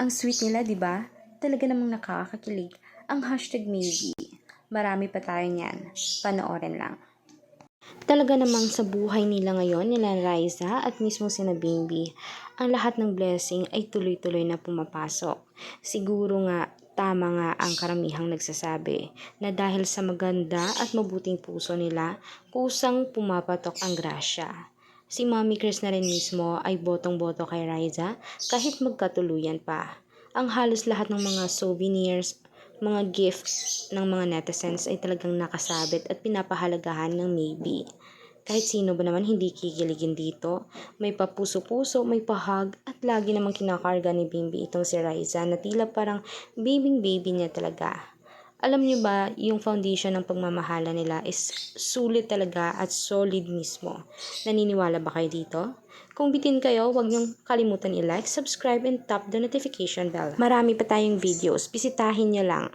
Ang sweet nila, di ba? Talaga namang nakakakilig ang #maybe. Marami pa tayo niyan. Panoorin lang. Talaga namang sa buhay nila ngayon, nila Raisa at mismo sina Bimbi, ang lahat ng blessing ay tuloy-tuloy na pumapasok. Siguro nga, tama nga ang karamihang nagsasabi na dahil sa maganda at mabuting puso nila, kusang pumapatok ang grasya. Si Mommy Chris na rin mismo ay botong-boto kay Raisa kahit magkatuluyan pa. Ang halos lahat ng mga souvenirs, mga gifts ng mga netizens ay talagang nakasabit at pinapahalagahan ng maybe. Kahit sino ba naman hindi kikiligin dito, may papuso-puso, may pahag at lagi namang kinakarga ni Bimbi itong si Raisa na tila parang baby niya talaga. Alam niyo ba, yung foundation ng pagmamahala nila is sulit talaga at solid mismo. Naniniwala ba kayo dito? Kung bitin kayo, huwag niyong kalimutan i-like, subscribe, and tap the notification bell. Marami pa tayong videos, bisitahin niyo lang.